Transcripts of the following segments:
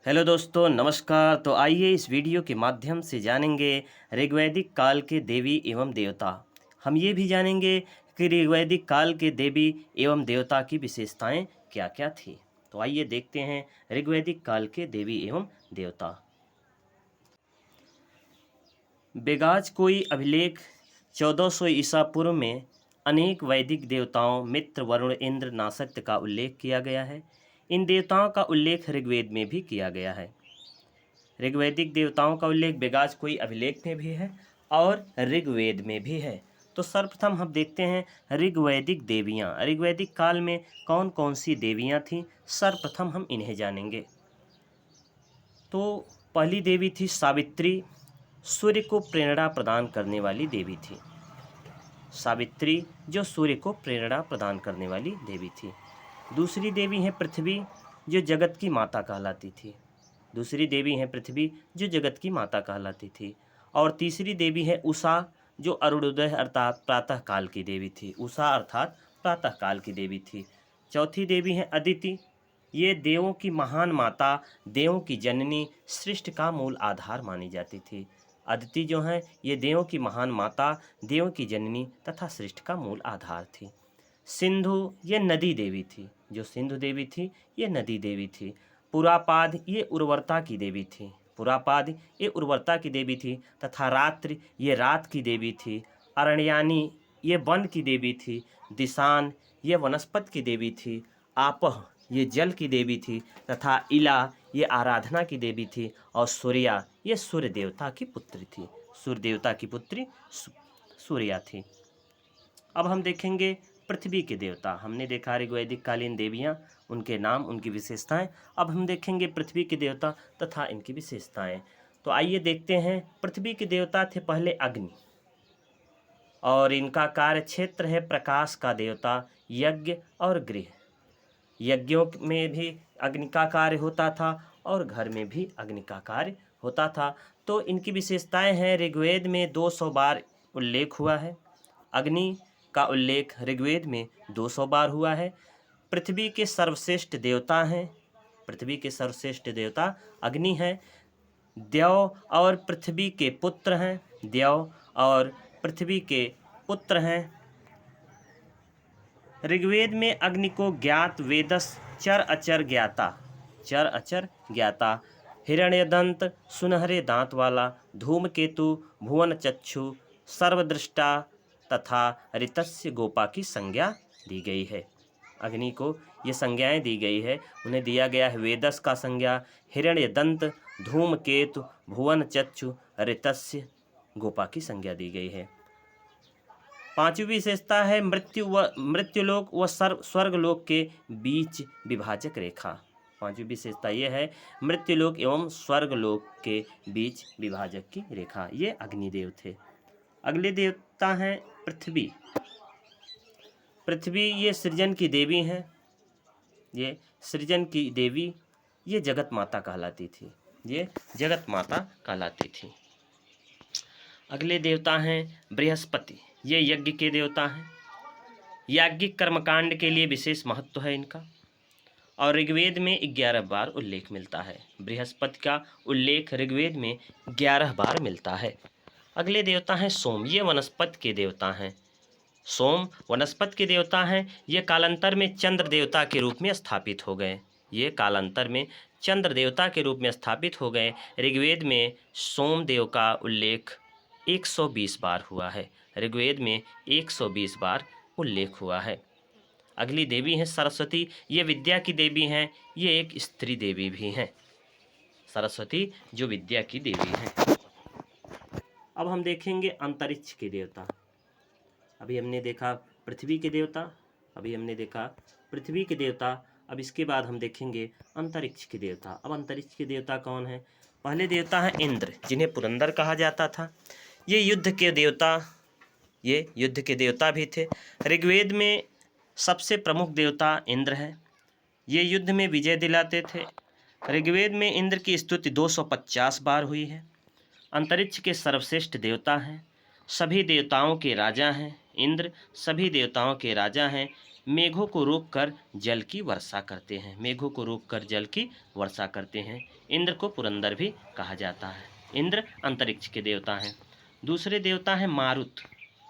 Hello दोस्तों, नमस्कार। तो आइए इस वीडियो के माध्यम से जानेंगे ऋग्वैदिक काल के देवी एवं देवता। हम ये भी जानेंगे कि ऋग्वैदिक काल के देवी एवं देवता की विशेषताएं क्या क्या थी। तो आइए देखते हैं ऋग्वैदिक काल के देवी एवं देवता। बेगाज कोई अभिलेख 1400 ईसा पूर्व में अनेक वैदिक देवताओं मित्र, वरुण, इंद्र, नासत्य का उल्लेख किया गया है। इन देवताओं का उल्लेख ऋग्वेद में भी किया गया है। ऋग्वैदिक देवताओं का उल्लेख बेगाज कोई अभिलेख में भी है और ऋग्वेद में भी है। तो सर्वप्रथम हम देखते हैं ऋग्वैदिक देवियाँ। ऋग्वैदिक काल में कौन कौन सी देवियाँ थीं, सर्वप्रथम हम इन्हें जानेंगे। तो पहली देवी थी सावित्री, सूर्य को प्रेरणा प्रदान करने वाली देवी थी। सावित्री जो सूर्य को प्रेरणा प्रदान करने वाली देवी थी। दूसरी देवी है पृथ्वी, जो जगत की माता कहलाती थी। दूसरी देवी है पृथ्वी, जो जगत की माता कहलाती थी। और तीसरी देवी है उषा, जो अरुणोदय अर्थात प्रातः काल की देवी थी। उषा अर्थात प्रातः काल की देवी थी। चौथी देवी है अदिति, ये देवों की महान माता, देवों की जननी, सृष्टि का मूल आधार मानी जाती थी। अदिति जो है ये देवों की महान माता, देवों की जननी तथा सृष्टि का मूल आधार थी। सिंधु ये नदी देवी थी, जो सिंधु देवी थी ये नदी देवी थी। पुरापाद ये उर्वरता की देवी थी। पुरापाद ये उर्वरता की देवी थी तथा रात्रि ये रात की देवी थी। अरण्यानी ये वन की देवी थी। दिशान ये वनस्पति की देवी थी। आपह ये जल की देवी थी तथा इला ये आराधना की देवी थी। और सूर्या ये सूर्य देवता की पुत्री थी। सूर्य देवता की पुत्री सूर्या थी। अब हम देखेंगे पृथ्वी के देवता। हमने देखा ऋग्वैदिक कालीन देवियाँ, उनके नाम, उनकी विशेषताएं। अब हम देखेंगे पृथ्वी के देवता तथा इनकी विशेषताएं। तो आइए देखते हैं। पृथ्वी के देवता थे पहले अग्नि, और इनका कार्य क्षेत्र है प्रकाश का देवता, यज्ञ और गृह। यज्ञों में भी अग्नि का कार्य होता था और घर में भी अग्नि का कार्य होता था। तो इनकी विशेषताएं हैं, ऋग्वेद में 200 बार उल्लेख हुआ है। अग्नि का उल्लेख ऋग्वेद में 200 बार हुआ है। पृथ्वी के सर्वश्रेष्ठ देवता हैं, पृथ्वी के सर्वश्रेष्ठ देवता अग्नि हैं। देव और पृथ्वी के पुत्र हैं, देव और पृथ्वी के पुत्र हैं। ऋग्वेद में अग्नि को ज्ञात, वेदस चर अचर ज्ञाता, चर अचर ज्ञाता, हिरण्यदंत सुनहरे दांत वाला, धूमकेतु, भुवन चक्षु, सर्वदृष्टा तथा ऋतस्य गोपा की संज्ञा दी गई है। अग्नि को ये संज्ञाएं दी गई है। उन्हें दिया गया है वेदस का संज्ञा, हिरण्यदंत, धूमकेतु, भुवन चक्षु, ऋतस्य गोपा की संज्ञा दी गई है। पांचवी विशेषता है मृत्युलोक व स्वर्गलोक के बीच विभाजक रेखा। पांचवी विशेषता ये है मृत्युलोक एवं स्वर्गलोक के बीच विभाजक की रेखा। ये अग्निदेव थे। अगले देवता हैं पृथ्वी। पृथ्वी ये सृजन की देवी हैं, ये सृजन की देवी, ये जगत माता कहलाती थी, ये जगत माता कहलाती थी। अगले देवता हैं बृहस्पति, ये यज्ञ के देवता हैं। याज्ञिक कर्मकांड के लिए विशेष महत्व है इनका, और ऋग्वेद में 11 बार उल्लेख मिलता है। बृहस्पति का उल्लेख ऋग्वेद में 11 बार मिलता है। अगले देवता हैं सोम, ये वनस्पति के देवता हैं। सोम वनस्पति के देवता हैं। ये कालांतर में चंद्र देवता के रूप में स्थापित हो गए। ये कालांतर में चंद्र देवता के रूप में स्थापित हो गए। ऋग्वेद में सोमदेव का उल्लेख 120 बार हुआ है। ऋग्वेद में 120 बार उल्लेख हुआ है। अगली देवी हैं सरस्वती, ये विद्या की देवी हैं। ये एक स्त्री देवी भी हैं, सरस्वती जो विद्या की देवी हैं। अब हम देखेंगे अंतरिक्ष के देवता। अभी हमने देखा पृथ्वी के देवता, अभी हमने देखा पृथ्वी के देवता। अब इसके बाद हम देखेंगे अंतरिक्ष के देवता। अब अंतरिक्ष के देवता कौन है? पहले देवता है इंद्र, जिन्हें पुरंदर कहा जाता था। ये युद्ध के देवता, ये युद्ध के देवता भी थे। ऋग्वेद में सबसे प्रमुख देवता इंद्र है। ये युद्ध में विजय दिलाते थे। ऋग्वेद में इंद्र की स्तुति 250 बार हुई है। अंतरिक्ष के सर्वश्रेष्ठ देवता हैं, सभी देवताओं के राजा हैं। इंद्र सभी देवताओं के राजा हैं। मेघों को रोककर जल की वर्षा करते हैं। मेघों को रोककर जल की वर्षा करते हैं। इंद्र को पुरंदर भी कहा जाता है। इंद्र अंतरिक्ष के देवता हैं। दूसरे देवता हैं मारुत।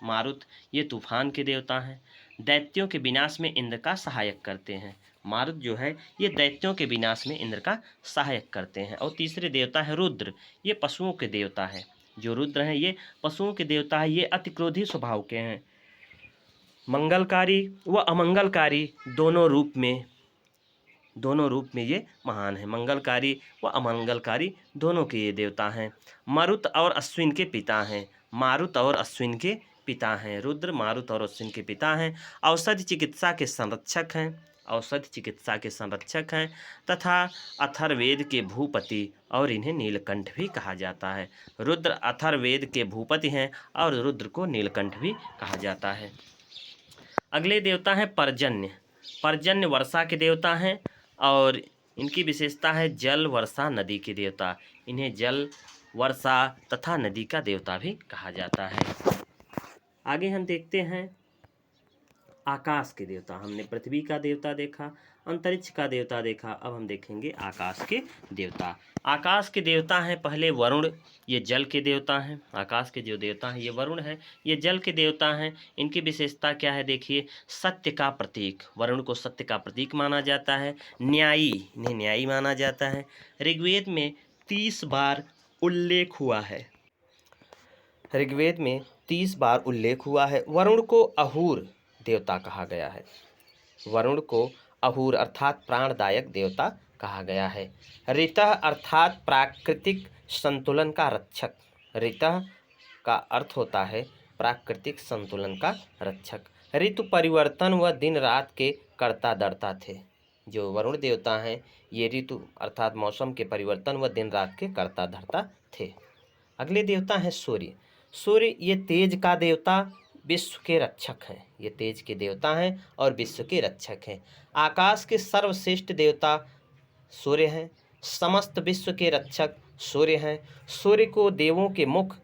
मारुत ये तूफान के देवता हैं। दैत्यों के विनाश में इंद्र का सहायक करते हैं। मारुत जो है ये दैत्यों के विनाश में इंद्र का सहायक करते हैं। और तीसरे देवता है रुद्र। ये पशुओं के देवता है। जो रुद्र हैं ये पशुओं के देवता है। ये अति क्रोधी स्वभाव के हैं। मंगलकारी व अमंगलकारी दोनों रूप में ये महान है। मंगलकारी व अमंगलकारी दोनों के ये देवता हैं। मारुत और अश्विन के पिता हैं। मारुत और अश्विन के पिता हैं। रुद्र मारुत और अश्विन के पिता हैं। औषधि चिकित्सा के संरक्षक हैं। औषधि चिकित्सा के संरक्षक हैं तथा अथर्ववेद के भूपति और इन्हें नीलकंठ भी कहा जाता है। रुद्र अथर्ववेद के भूपति हैं और रुद्र को नीलकंठ भी कहा जाता है। अगले देवता हैं पर्जन्य। पर्जन्य वर्षा के देवता हैं और इनकी विशेषता है जल वर्षा नदी के देवता। इन्हें जल वर्षा तथा नदी का देवता भी कहा जाता है। आगे हम देखते हैं आकाश के देवता। हमने पृथ्वी का देवता देखा, अंतरिक्ष का देवता देखा, अब हम देखेंगे आकाश के देवता। आकाश के देवता हैं पहले वरुण। ये जल के देवता हैं। आकाश के जो देवता हैं ये वरुण है। ये जल के देवता हैं। इनकी विशेषता क्या है देखिए, सत्य का प्रतीक। वरुण को सत्य का प्रतीक माना जाता है। न्यायी, इन्हें न्यायी माना जाता है। ऋग्वेद में 30 बार उल्लेख हुआ है। ऋग्वेद में 30 बार उल्लेख हुआ है। वरुण को अहूर देवता कहा गया है। वरुण को अहूर अर्थात प्राणदायक देवता कहा गया है। ऋतः अर्थात प्राकृतिक संतुलन का रक्षक। ऋतः का अर्थ होता है प्राकृतिक संतुलन का रक्षक। ऋतु परिवर्तन व दिन रात के कर्ता धर्ता थे। जो वरुण देवता हैं ये ऋतु अर्थात मौसम के परिवर्तन व दिन रात के कर्ता धर्ता थे। अगले देवता हैं सूर्य। सूर्य ये तेज का देवता, विश्व के रक्षक हैं। ये तेज के देवता हैं और विश्व के रक्षक हैं। आकाश के सर्वश्रेष्ठ देवता सूर्य हैं। समस्त विश्व के रक्षक सूर्य हैं। सूर्य को देवों के मुख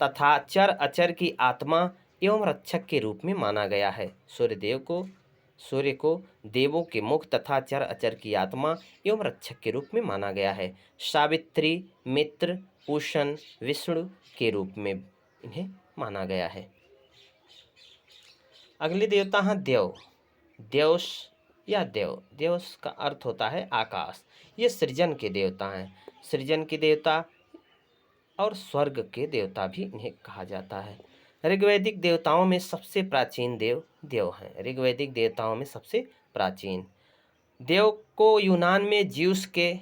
तथा चर अचर की आत्मा एवं रक्षक के रूप में माना गया है। सूर्य को देवों के मुख तथा चर अचर की आत्मा एवं रक्षक के रूप में माना गया है। सावित्री, मित्र, पूषण, विष्णु के रूप में इन्हें माना गया है। अगले देवता हैं देव। देवस या देवस का अर्थ होता है आकाश। ये सृजन के देवता हैं। सृजन के देवता और स्वर्ग के देवता भी इन्हें कहा जाता है। ऋग्वैदिक देवताओं में सबसे प्राचीन देव हैं। ऋग्वैदिक देवताओं में सबसे प्राचीन देव को यूनान में ज्यूस के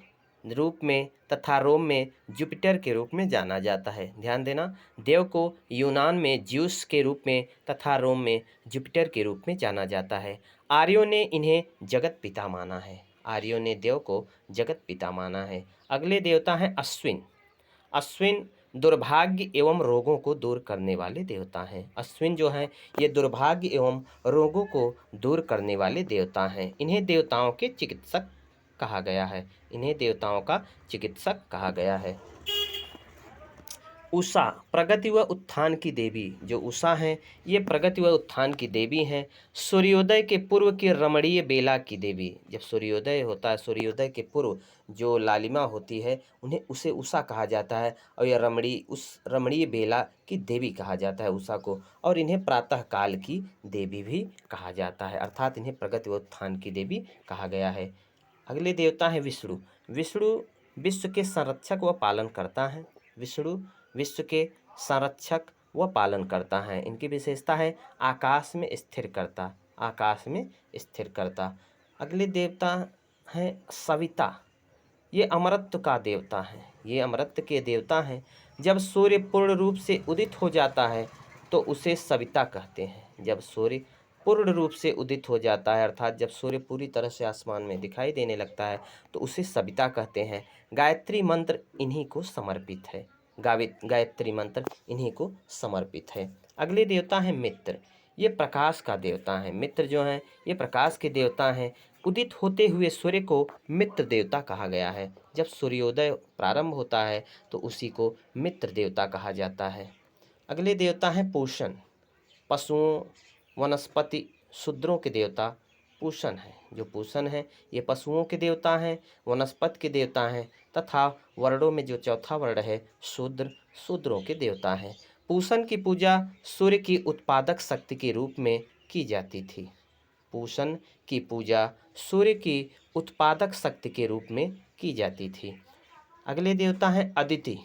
रूप में तथा रोम में जुपिटर के रूप में जाना जाता है। ध्यान देना, देव को यूनान में ज्यूस के रूप में तथा रोम में जुपिटर के रूप में जाना जाता है। आर्यों ने इन्हें जगत पिता माना है। आर्यों ने देव को जगत पिता माना है। अगले देवता हैं अश्विन। अश्विन दुर्भाग्य एवं रोगों को दूर करने वाले देवता हैं। अश्विन जो हैं ये दुर्भाग्य एवं रोगों को दूर करने वाले देवता हैं। इन्हें देवताओं के चिकित्सक कहा गया है। इन्हें देवताओं का चिकित्सक कहा गया है। उषा प्रगति व उत्थान की देवी। जो उषा हैं ये प्रगति व उत्थान की देवी हैं। सूर्योदय के पूर्व की रमणीय बेला की देवी। जब सूर्योदय होता है, सूर्योदय के पूर्व जो लालिमा होती है उसे उषा कहा जाता है और यह रमणीय बेला की देवी कहा जाता है उषा को। और इन्हें प्रातः काल की देवी भी कहा जाता है, अर्थात इन्हें प्रगति व उत्थान की देवी कहा गया है। अगले देवता है विष्णु। विष्णु विश्व के संरक्षक व पालन करता है। विष्णु विश्व के संरक्षक व पालन करता है। इनकी विशेषता है आकाश में स्थिर करता। आकाश में स्थिर करता। अगले देवता हैं सविता। ये अमरत्व का देवता है। ये अमरत्व के देवता हैं। जब सूर्य पूर्ण रूप से उदित हो जाता है तो उसे सविता कहते हैं। जब सूर्य पूर्ण रूप से उदित हो जाता है अर्थात जब सूर्य पूरी तरह से आसमान में दिखाई देने लगता है तो उसे सविता कहते हैं। गायत्री मंत्र इन्हीं को समर्पित है। गायत्री मंत्र इन्हीं को समर्पित है। अगले देवता हैं मित्र। ये प्रकाश का देवता है। मित्र जो हैं ये प्रकाश के देवता हैं। उदित होते हुए सूर्य को मित्र देवता कहा गया है। जब सूर्योदय प्रारंभ होता है तो उसी को मित्र देवता कहा जाता है। अगले देवता हैं पूषण। पशुओं, वनस्पति, शूद्रों के देवता पूषण है। जो पूषण है ये पशुओं के देवता हैं, वनस्पति के देवता हैं तथा वर्णों में जो चौथा वर्ण है शूद्र, शूद्रों के देवता हैं। पूषण की पूजा सूर्य की उत्पादक शक्ति के रूप में की जाती थी। पूषण की पूजा सूर्य की उत्पादक शक्ति के रूप में की जाती थी। अगले देवता हैं अदिति,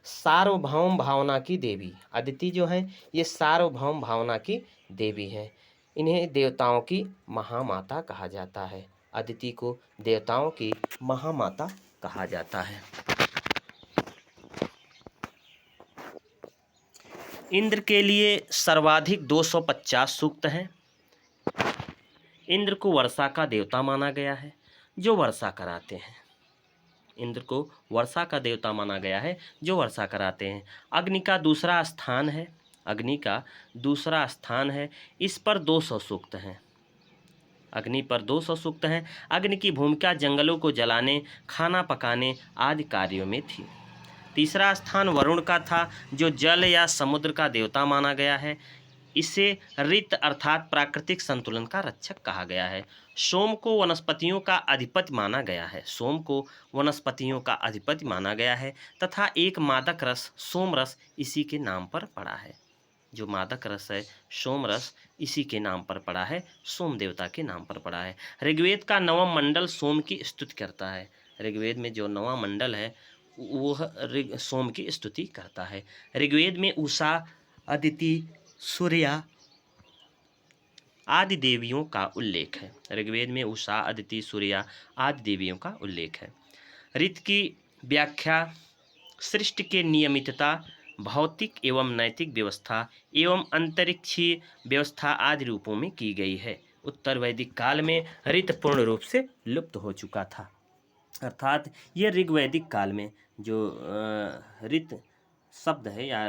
सार्वभौम भावना की देवी। अदिति जो है ये सार्वभौम भावना की देवी है। इन्हें देवताओं की महामाता कहा जाता है। अदिति को देवताओं की महामाता कहा जाता है। इंद्र के लिए सर्वाधिक 250 सूक्त हैं। इंद्र को वर्षा का देवता माना गया है, जो वर्षा कराते हैं। इंद्र को वर्षा का देवता माना गया है, जो वर्षा कराते हैं। अग्नि का दूसरा स्थान है, अग्नि का दूसरा स्थान है। इस पर 200 सूक्त हैं। अग्नि पर 200 सूक्त हैं। अग्नि की भूमिका जंगलों को जलाने, खाना पकाने आदि कार्यों में थी। तीसरा स्थान वरुण का था, जो जल या समुद्र का देवता माना गया है। इसे ऋत अर्थात प्राकृतिक संतुलन का रक्षक कहा गया है। सोम को वनस्पतियों का अधिपति माना गया है। सोम को वनस्पतियों का अधिपति माना गया है तथा एक मादक रस सोम रस इसी के नाम पर पड़ा है। जो मादक रस है सोम रस इसी के नाम पर पड़ा है, सोम देवता के नाम पर पड़ा है। ऋग्वेद का 9वां मंडल सोम की स्तुति करता है। ऋग्वेद में जो 9वां मंडल है वह सोम की स्तुति करता है। ऋग्वेद में उषा, अदिति, सूर्या आदि देवियों का उल्लेख है। ऋग्वेद में उषा, अदिति, सूर्या आदि देवियों का उल्लेख है। ऋतु की व्याख्या सृष्टि के नियमितता, भौतिक एवं नैतिक व्यवस्था एवं अंतरिक्षीय व्यवस्था आदि रूपों में की गई है। उत्तर वैदिक काल में ऋतु पूर्ण रूप से लुप्त हो चुका था। अर्थात ये ऋग्वैदिक काल में जो ऋतु शब्द है या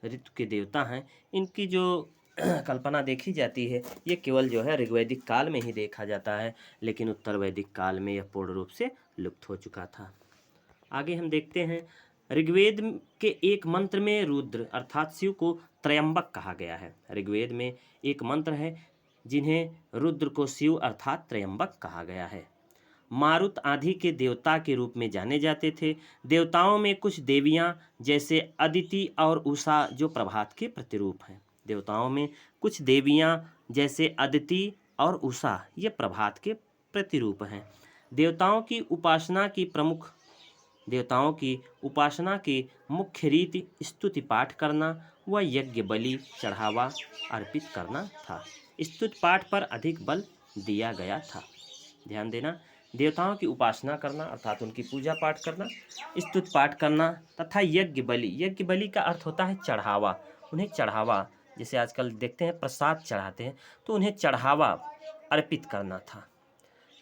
ऋतु के देवता हैं, इनकी जो कल्पना देखी जाती है ये केवल जो है ऋग्वैदिक काल में ही देखा जाता है, लेकिन उत्तर वैदिक काल में यह पूर्ण रूप से लुप्त हो चुका था। आगे हम देखते हैं, ऋग्वेद के एक मंत्र में रुद्र अर्थात शिव को त्रयंबक कहा गया है। ऋग्वेद में एक मंत्र है जिन्हें रुद्र को शिव अर्थात त्रयंबक कहा गया है। मारुत आंधी के देवता के रूप में जाने जाते थे। देवताओं में कुछ देवियां जैसे अदिति और उषा जो प्रभात के प्रतिरूप हैं। देवताओं में कुछ देवियां जैसे अदिति और उषा ये प्रभात के प्रतिरूप हैं। देवताओं की उपासना की मुख्य रीति स्तुति पाठ करना व यज्ञ बलि चढ़ावा अर्पित करना था। स्तुति पाठ पर अधिक बल दिया गया था। ध्यान देना, देवताओं की उपासना करना अर्थात उनकी पूजा पाठ करना, स्तुति पाठ करना तथा यज्ञ बलि। यज्ञ बलि का अर्थ होता है चढ़ावा। उन्हें चढ़ावा, जैसे आजकल देखते हैं प्रसाद चढ़ाते हैं, तो उन्हें चढ़ावा अर्पित करना था।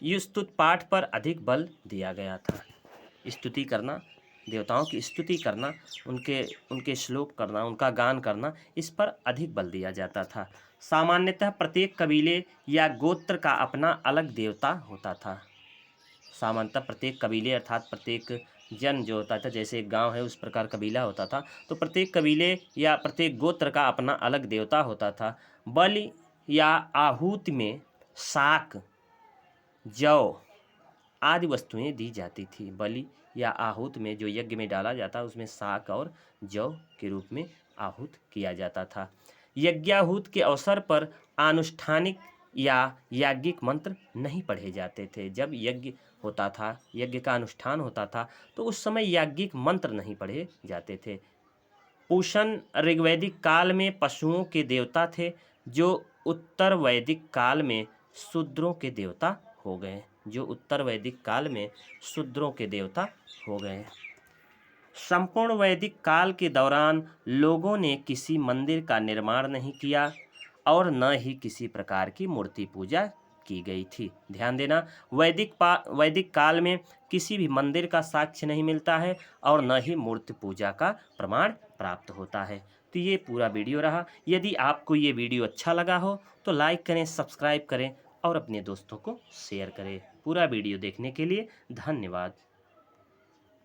ये स्तुति पाठ पर अधिक बल दिया गया था। स्तुति करना, देवताओं की स्तुति करना, उनके श्लोक करना, उनका गान करना, इस पर अधिक बल दिया जाता था। सामान्यतः प्रत्येक कबीले या गोत्र का अपना अलग देवता होता था। सामान्यतः प्रत्येक कबीले अर्थात प्रत्येक जन जो होता था, जैसे एक गांव है उस प्रकार कबीला होता था, तो प्रत्येक कबीले या प्रत्येक गोत्र का अपना अलग देवता होता था। बलि या आहूति में शाक, जौ आदि वस्तुएं दी जाती थी। बलि या आहूत में जो यज्ञ में डाला जाता उसमें शाक और जौ के रूप में आहूत किया जाता था। यज्ञाहूत के अवसर पर आनुष्ठानिक या याज्ञिक मंत्र नहीं पढ़े जाते थे। जब यज्ञ होता था, यज्ञ का अनुष्ठान होता था, तो उस समय याज्ञिक मंत्र नहीं पढ़े जाते थे। पूषण ऋग्वैदिक काल में पशुओं के देवता थे, जो उत्तर वैदिक काल में शूद्रों के देवता हो गए। संपूर्ण वैदिक काल के दौरान लोगों ने किसी मंदिर का निर्माण नहीं किया और न ही किसी प्रकार की मूर्ति पूजा की गई थी। ध्यान देना, वैदिक काल में किसी भी मंदिर का साक्ष्य नहीं मिलता है और न ही मूर्ति पूजा का प्रमाण प्राप्त होता है। तो ये पूरा वीडियो रहा। यदि आपको ये वीडियो अच्छा लगा हो तो लाइक करें, सब्सक्राइब करें और अपने दोस्तों को शेयर करें। पूरा वीडियो देखने के लिए धन्यवाद।